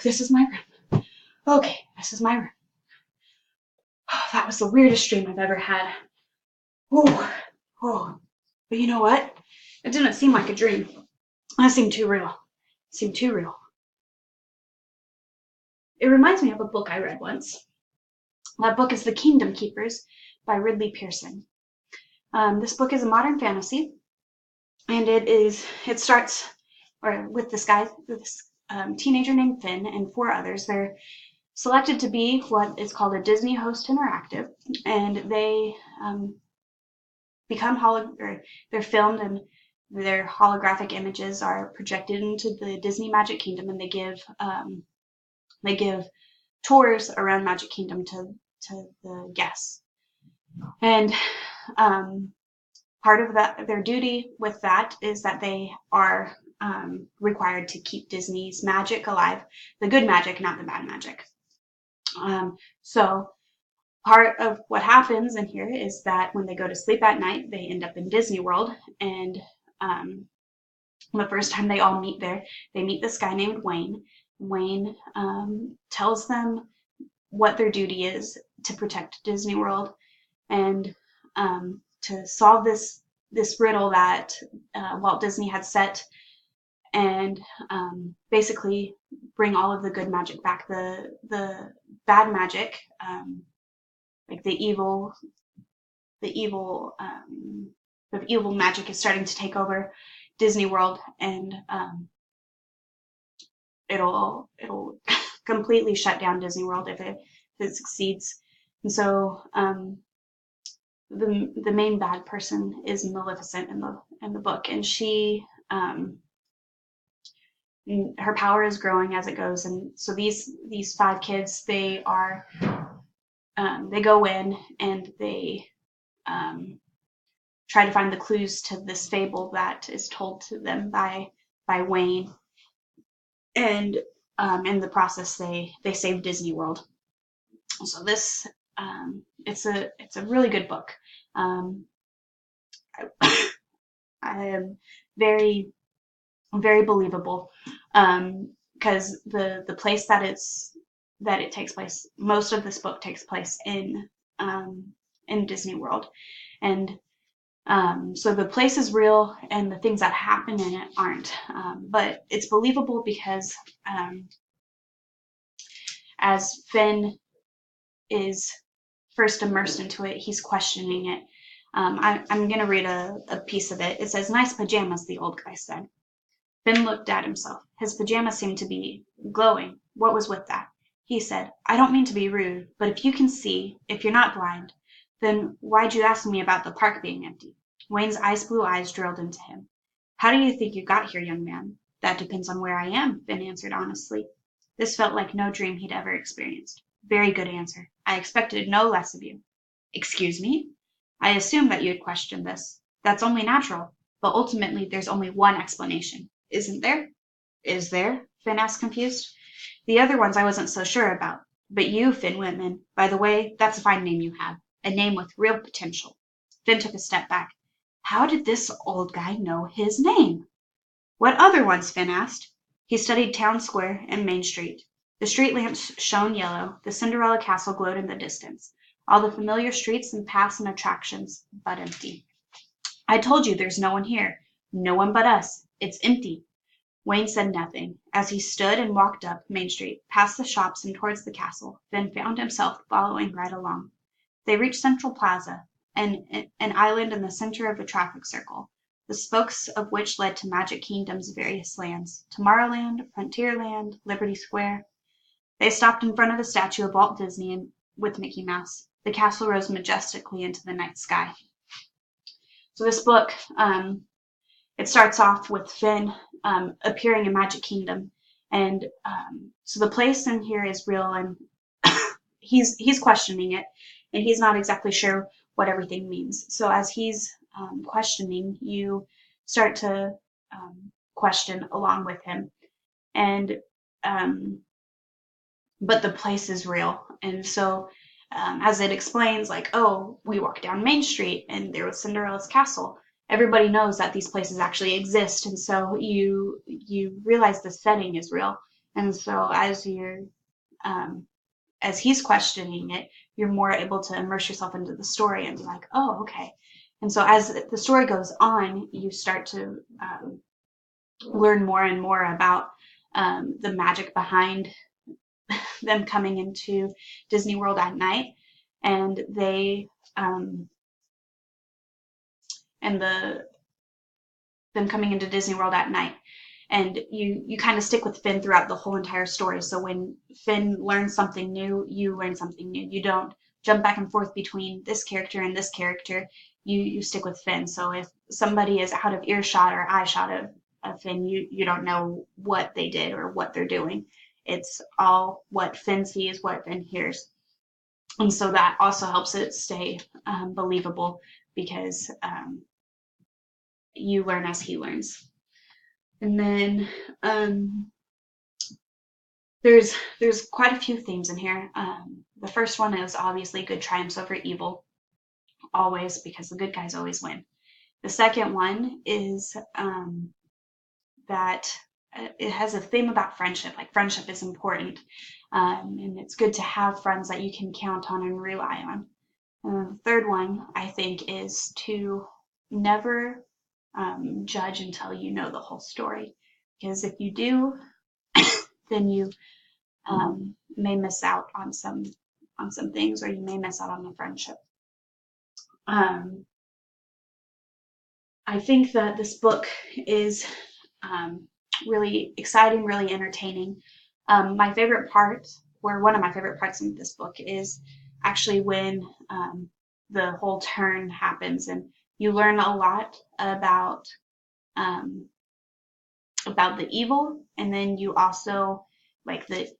this is my room. Okay, this is my room. Oh, that was the weirdest dream I've ever had. Oh, oh. But you know what? It didn't seem like a dream. That seemed too real. It seemed too real. It reminds me of a book I read once. That book is The Kingdom Keepers by Ridley Pearson. This book is a modern fantasy, and it starts with this guy, this teenager named Finn, and 4 others. They're selected to be what is called a Disney Host Interactive, and they they're filmed, and their holographic images are projected into the Disney Magic Kingdom, and they give tours around Magic Kingdom to the guests. And part of their duty with that is that they are required to keep Disney's magic alive, the good magic, not the bad magic. So part of what happens in here is that when they go to sleep at night, they end up in Disney World, and the first time they all meet there, they meet this guy named Wayne. Wayne tells them what their duty is to protect Disney World, and to solve this riddle that Walt Disney had set, and basically bring all of the good magic back. The bad magic, like the evil magic, is starting to take over Disney World, and it'll completely shut down Disney World if it succeeds. And so the main bad person is Maleficent in the book, and she her power is growing as it goes. And so these 5 kids, they go in and they try to find the clues to this fable that is told to them by Wayne, and in the process they save Disney World. So this it's a really good book. I am very believable, because the place that it takes place, most of this book takes place in Disney World, and so the place is real and the things that happen in it aren't, but it's believable because as Finn is first immersed into it, he's questioning it. I'm going to read a piece of it. It says, "Nice pajamas," the old guy said. Finn looked at himself. His pajamas seemed to be glowing. What was with that? He said, "I don't mean to be rude, but if you can see, if you're not blind, then why'd you ask me about the park being empty?" Wayne's blue eyes drilled into him. "How do you think you got here, young man?" "That depends on where I am," Finn answered honestly. This felt like no dream he'd ever experienced. "Very good answer. I expected no less of you." "Excuse me?" "I assumed that you'd question this. That's only natural, but ultimately there's only one explanation. Isn't there?" "Is there?" Finn asked, confused. "The other ones I wasn't so sure about. But you, Finn Whitman, by the way, that's a fine name you have. A name with real potential." Finn took a step back. How did this old guy know his name? "What other ones?" Finn asked. He studied Town Square and Main Street. The street lamps shone yellow. The Cinderella Castle glowed in the distance. All the familiar streets and paths and attractions, but empty. "I told you there's no one here. No one but us. It's empty." Wayne said nothing. As he stood and walked up Main Street, past the shops and towards the castle, Finn found himself following right along. They reached Central Plaza, an island in the center of a traffic circle, the spokes of which led to Magic Kingdom's various lands: Tomorrowland, Frontierland, Liberty Square. They stopped in front of a statue of Walt Disney with Mickey Mouse. The castle rose majestically into the night sky. So this book, it starts off with Finn appearing in Magic Kingdom, and so the place in here is real, and he's questioning it, and he's not exactly sure what everything means. So as he's questioning, you start to question along with him, and but the place is real. And so as it explains, like, oh, we walked down Main Street and there was Cinderella's castle, everybody knows that these places actually exist, and so you realize the setting is real. And so as he's questioning it, you're more able to immerse yourself into the story and be like, oh, okay. And so as the story goes on, you start to learn more and more about the magic behind them coming into Disney World at night, and them coming into Disney World at night. And you kind of stick with Finn throughout the whole entire story. So when Finn learns something new, you learn something new. You don't jump back and forth between this character and this character. You stick with Finn. So if somebody is out of earshot or eyeshot of Finn, you don't know what they did or what they're doing. It's all what Finn sees, what Finn hears. And so that also helps it stay believable, because you learn as he learns. And then there's quite a few themes in here. The first one is obviously good triumphs over evil, always, because the good guys always win. The second one is that it has a theme about friendship. Like, friendship is important, and it's good to have friends that you can count on and rely on. And the third one, I think, is to never judge until you know the whole story, because if you do, then you may miss out on some things, or you may miss out on the friendship. I think that this book is really exciting, really entertaining. My favorite part, or one of my favorite parts of this book, is actually when the whole turn happens, and you learn a lot about the evil, and then you also, like, it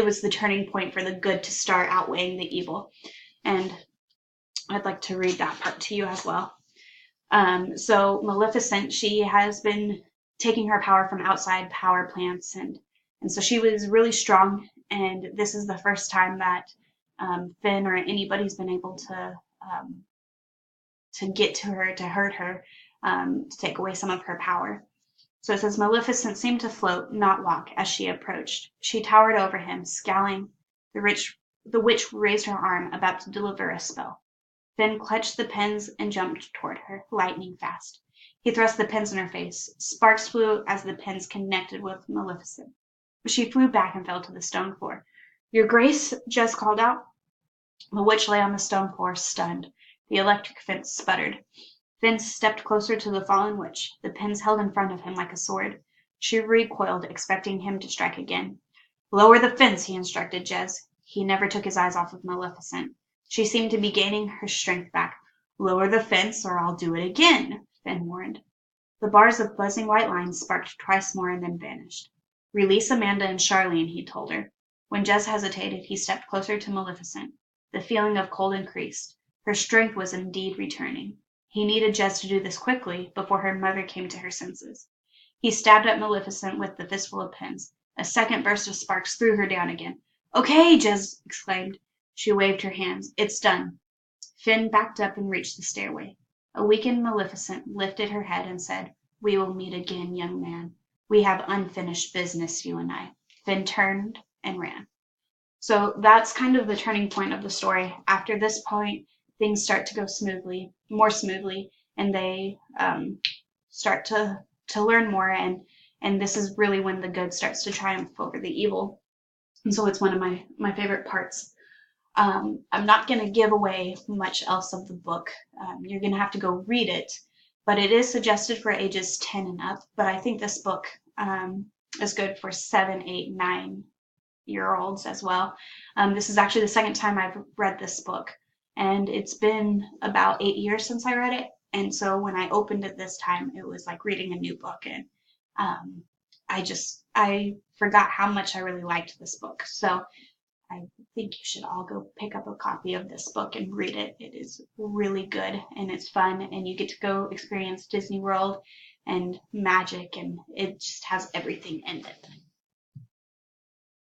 was the turning point for the good to start outweighing the evil. And I'd like to read that part to you as well. So Maleficent, she has been taking her power from outside power plants, and so she was really strong, and this is the first time that Finn or anybody's been able to get to her, to hurt her, to take away some of her power. So it says, Maleficent seemed to float, not walk, as she approached. She towered over him, scowling. The witch raised her arm, about to deliver a spell. Finn clutched the pens and jumped toward her, lightning fast. He thrust the pens in her face. Sparks flew as the pens connected with Maleficent. She flew back and fell to the stone floor. Your Grace, Jez called out. The witch lay on the stone floor, stunned. The electric fence sputtered. Finn stepped closer to the fallen witch, the pens held in front of him like a sword. She recoiled, expecting him to strike again. Lower the fence, he instructed Jez. He never took his eyes off of Maleficent. She seemed to be gaining her strength back. Lower the fence, or I'll do it again, Finn warned. The bars of buzzing white lines sparked twice more and then vanished. Release Amanda and Charlene, he told her. When Jez hesitated, he stepped closer to Maleficent. The feeling of cold increased. Her strength was indeed returning. He needed Jez to do this quickly, before her mother came to her senses. He stabbed at Maleficent with the fistful of pins. A second burst of sparks threw her down again. Okay, Jez exclaimed. She waved her hands. It's done. Finn backed up and reached the stairway. A weakened Maleficent lifted her head and said, We will meet again, young man. We have unfinished business, you and I. Finn turned and ran. So that's kind of the turning point of the story. After this point, things start to go more smoothly, and they start to learn more, and this is really when the good starts to triumph over the evil. And so it's one of my favorite parts. I'm not going to give away much else of the book. You're going to have to go read it, but it is suggested for ages 10 and up. But I think this book is good for 7, 8, 9-year-olds as well. This is actually the second time I've read this book, and it's been about 8 years since I read it. And so when I opened it this time, it was like reading a new book, and I forgot how much I really liked this book. So I think you should all go pick up a copy of this book and read it. It is really good, and it's fun, and you get to go experience Disney World and magic, and it just has everything in it.